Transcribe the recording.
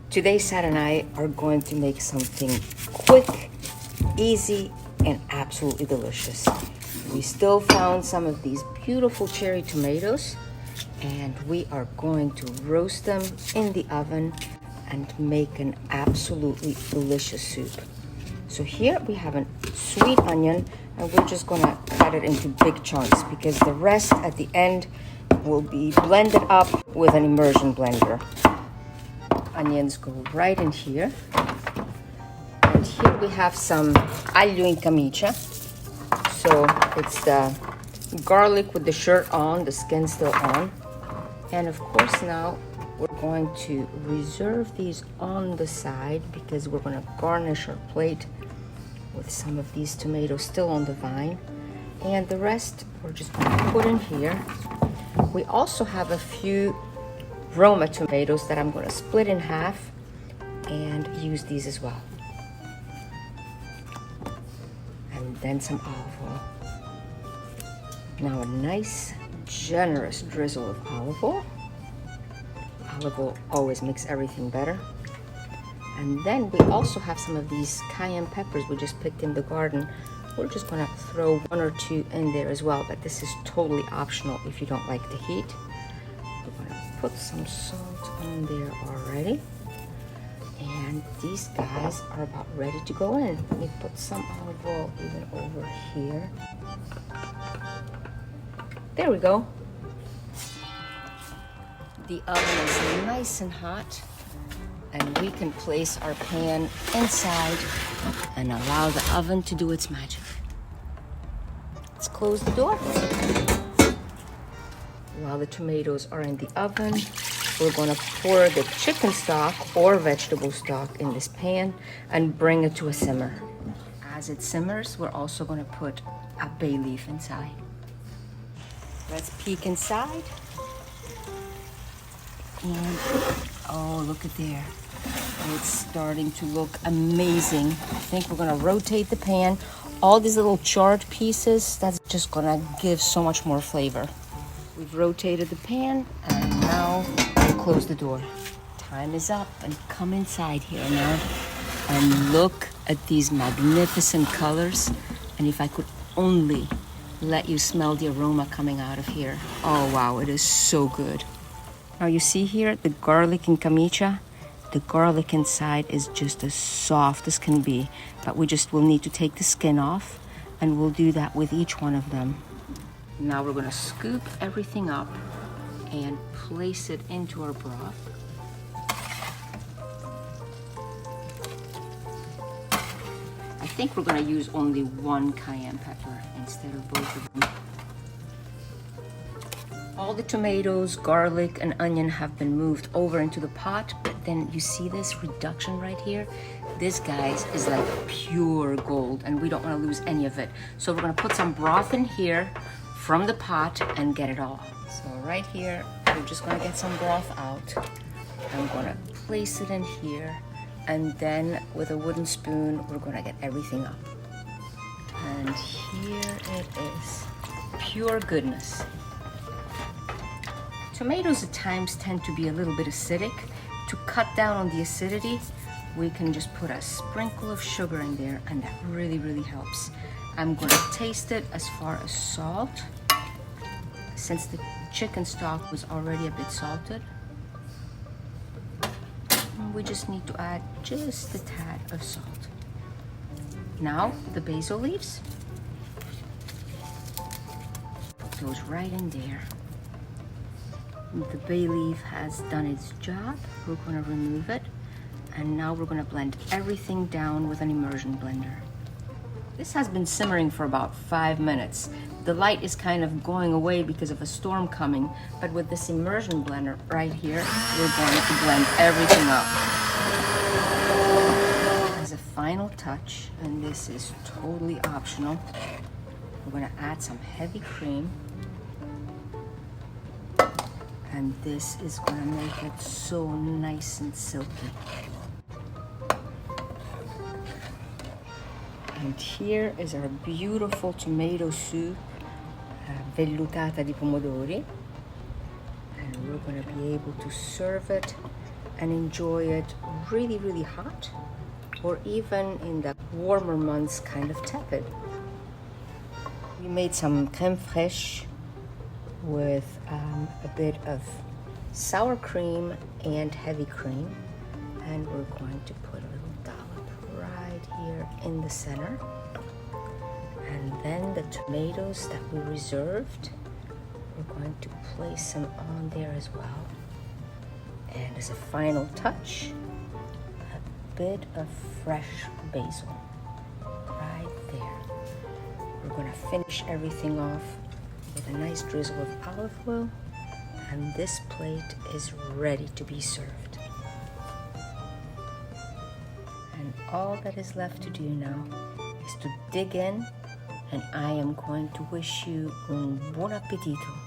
Today, Sad and I are going to make something quick, easy, and absolutely delicious. We still found some of these beautiful cherry tomatoes, and we are going to roast them in the oven and make an absolutely delicious soup. So here we have a sweet onion, and we're just gonna cut it into big chunks because the rest at the end will be blended up with an immersion blender. Onions go right in here. And here we have some aglio in camicia. So it's the garlic with the shirt on, the skin still on. And of course now we're going to reserve these on the side because we're going to garnish our plate with some of these tomatoes still on the vine. And the rest we're just going to put in here. We also have a few Roma tomatoes that I'm going to split in half and use these as well. And then some olive oil. Now a nice generous drizzle of olive oil. Olive oil always makes everything better. And then we also have some of these cayenne peppers we just picked in the garden. We're just going to throw 1 or 2 in there as well, but this is totally optional if you don't like the heat. We're going to put some salt on there already. And these guys are about ready to go in. Let me put some olive oil even over here. There we go. The oven is nice and hot, and we can place our pan inside and allow the oven to do its magic. Let's close the door. While the tomatoes are in the oven, we're going to pour the chicken stock or vegetable stock in this pan and bring it to a simmer. As it simmers, we're also going to put a bay leaf inside. Let's peek inside. And oh, look at there. It's starting to look amazing. I think we're going to rotate the pan. All these little charred pieces, that's just going to give so much more flavor. We've rotated the pan, and now we'll close the door. Time is up, and come inside here now and look at these magnificent colors. And if I could only let you smell the aroma coming out of here. Oh wow, it is so good. Now you see here the garlic in camicia. The garlic inside is just as soft as can be, but we just will need to take the skin off, and we'll do that with each one of them. Now we're going to scoop everything up and place it into our broth. I think we're going to use only 1 cayenne pepper instead of both of them. All the tomatoes, garlic, and onion have been moved over into the pot, but then you see this reduction right here? This, guys, is like pure gold, and we don't want to lose any of it. So we're going to put some broth in here from the pot and get it all. So right here, we're just going to get some broth out. I'm going to place it in here, and then with a wooden spoon, we're going to get everything up. And here it is. Pure goodness. Tomatoes at times tend to be a little bit acidic. To cut down on the acidity, we can just put a sprinkle of sugar in there, and that really, really helps. I'm going to taste it as far as salt, since the chicken stock was already a bit salted. We just need to add just a tad of salt. Now, the basil leaves. Put those right in there. The bay leaf has done its job. We're going to remove it. And now we're going to blend everything down with an immersion blender. This has been simmering for about 5 minutes. The light is kind of going away because of a storm coming, but with this immersion blender right here, we're going to blend everything up. As a final touch, and this is totally optional, we're going to add some heavy cream. And this is going to make it so nice and silky. And here is our beautiful tomato soup, vellutata di pomodori. and we're going to be able to serve it and enjoy it really, really hot, or even in the warmer months, kind of tepid. We made some crème fraîche with a bit of sour cream and heavy cream, and we're going to put a little dollop right here in the center. And then the tomatoes that we reserved, we're going to place them on there as well. And as a final touch, a bit of fresh basil right there. We're going to finish everything off with a nice drizzle of olive oil, and this plate is ready to be served. And all that is left to do now is to dig in, and I am going to wish you un buon appetito.